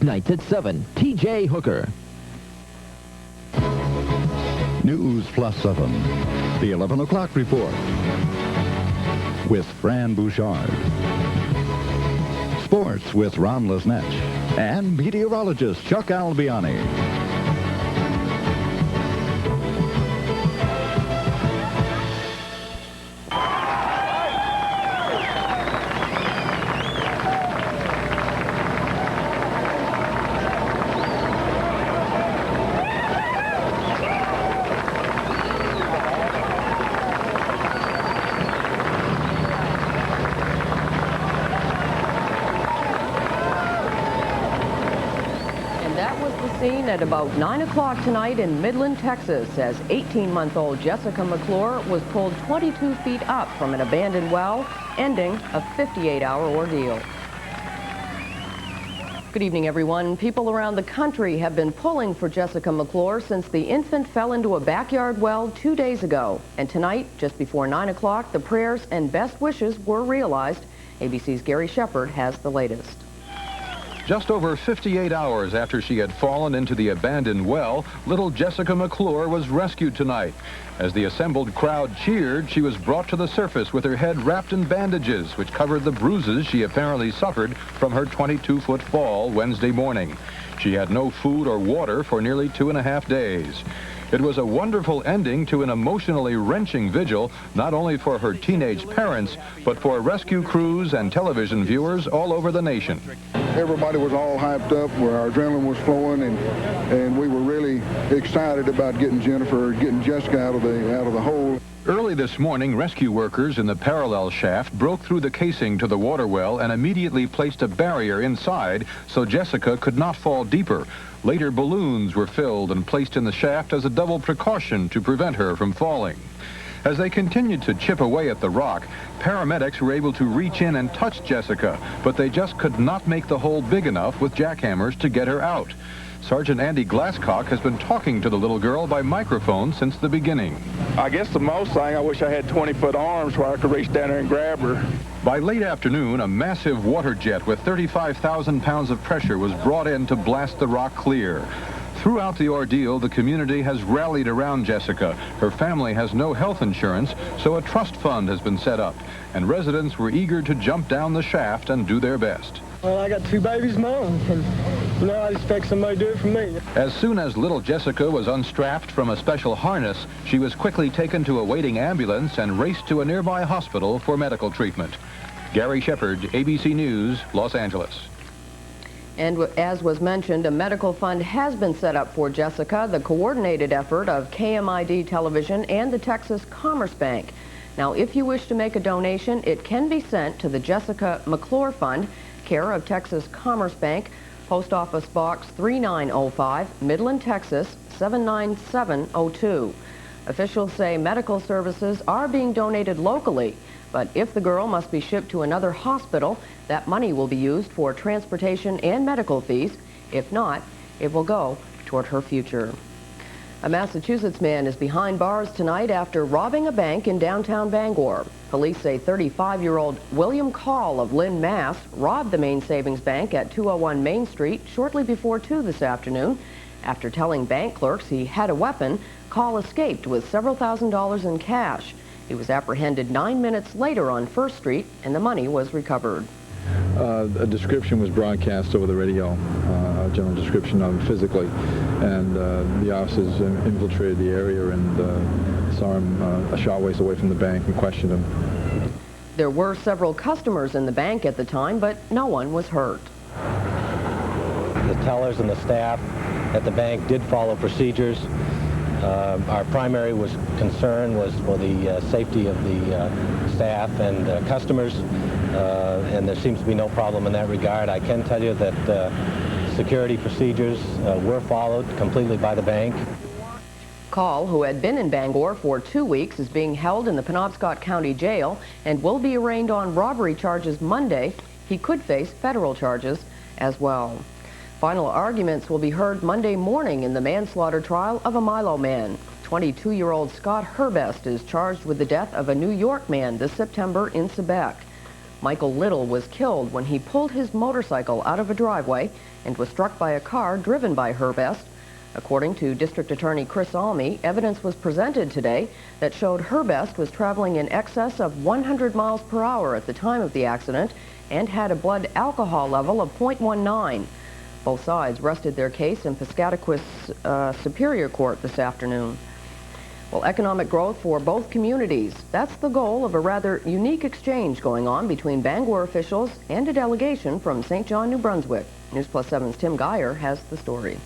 weeknights at 7. T.J. Hooker. News Plus 7, the 11 o'clock report with Fran Bouchard. Sports with Ron Lesnetch. And meteorologist Chuck Albiani. At about 9 o'clock tonight in Midland, Texas, as 18-month-old Jessica McClure was pulled 22 feet up from an abandoned well, ending a 58-hour ordeal. Good evening, everyone. People around the country have been pulling for Jessica McClure since the infant fell into a backyard well 2 days ago. And tonight, just before 9 o'clock, the prayers and best wishes were realized. ABC's Gary Shepard has the latest. Just over 58 hours after she had fallen into the abandoned well, little Jessica McClure was rescued tonight. As the assembled crowd cheered, she was brought to the surface with her head wrapped in bandages, which covered the bruises she apparently suffered from her 22-foot fall Wednesday morning. She had no food or water for nearly 2.5 days. It was a wonderful ending to an emotionally wrenching vigil, not only for her teenage parents, but for rescue crews and television viewers all over the nation. Everybody was all hyped up, where our adrenaline was flowing, and we were really excited about getting Jessica out of the hole. Early this morning, rescue workers in the parallel shaft broke through the casing to the water well and immediately placed a barrier inside so Jessica could not fall deeper. Later, balloons were filled and placed in the shaft as a double precaution to prevent her from falling. As they continued to chip away at the rock, paramedics were able to reach in and touch Jessica, but they just could not make the hole big enough with jackhammers to get her out. Sergeant Andy Glasscock has been talking to the little girl by microphone since the beginning. I guess the most thing, I wish I had 20-foot arms where I could reach down there and grab her. By late afternoon, a massive water jet with 35,000 pounds of pressure was brought in to blast the rock clear. Throughout the ordeal, the community has rallied around Jessica. Her family has no health insurance, so a trust fund has been set up, and residents were eager to jump down the shaft and do their best. Well, I got 2 babies of my own, and I expect somebody to do it for me. As soon as little Jessica was unstrapped from a special harness, she was quickly taken to a waiting ambulance and raced to a nearby hospital for medical treatment. Gary Shepard, ABC News, Los Angeles. And as was mentioned, a medical fund has been set up for Jessica, the coordinated effort of KMID Television and the Texas Commerce Bank. Now, if you wish to make a donation, it can be sent to the Jessica McClure Fund, care of Texas Commerce Bank, Post Office Box 3905, Midland, Texas 79702. Officials say medical services are being donated locally, but if the girl must be shipped to another hospital, that money will be used for transportation and medical fees. If not, it will go toward her future. A Massachusetts man is behind bars tonight after robbing a bank in downtown Bangor. Police say 35-year-old William Call of Lynn, Mass. robbed the Main Savings Bank at 201 Main Street shortly before 2 this afternoon. After telling bank clerks he had a weapon, Call escaped with several $1,000s in cash. He was apprehended 9 minutes later on First Street, and the money was recovered. A description was broadcast over the radio, a general description of him physically, and the officers infiltrated the area and saw him a short ways away from the bank and questioned him. There were several customers in the bank at the time, but no one was hurt. The tellers and the staff at the bank did follow procedures. Our primary concern was for the safety of the staff and customers, and there seems to be no problem in that regard. I can tell you that security procedures were followed completely by the bank. Call, who had been in Bangor for 2 weeks, is being held in the Penobscot County Jail and will be arraigned on robbery charges Monday. He could face federal charges as well. Final arguments will be heard Monday morning in the manslaughter trial of a Milo man. 22-year-old Scott Herbest is charged with the death of a New York man this September in Sebec. Michael Little was killed when he pulled his motorcycle out of a driveway and was struck by a car driven by Herbest. According to District Attorney Chris Almy, evidence was presented today that showed Herbest was traveling in excess of 100 miles per hour at the time of the accident and had a blood alcohol level of 0.19. Both sides rested their case in Piscataquis Superior Court this afternoon. Well, economic growth for both communities. That's the goal of a rather unique exchange going on between Bangor officials and a delegation from St. John, New Brunswick. Newsplus 7's Tim Geyer has the story.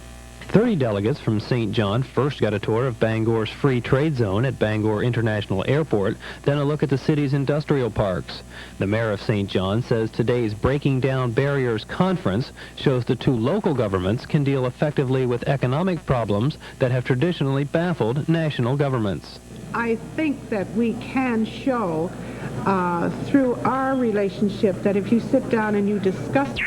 30 delegates from St. John first got a tour of Bangor's free trade zone at Bangor International Airport, then a look at the city's industrial parks. The mayor of St. John says today's Breaking Down Barriers conference shows the two local governments can deal effectively with economic problems that have traditionally baffled national governments. I think that we can show through our relationship that if you sit down and you discuss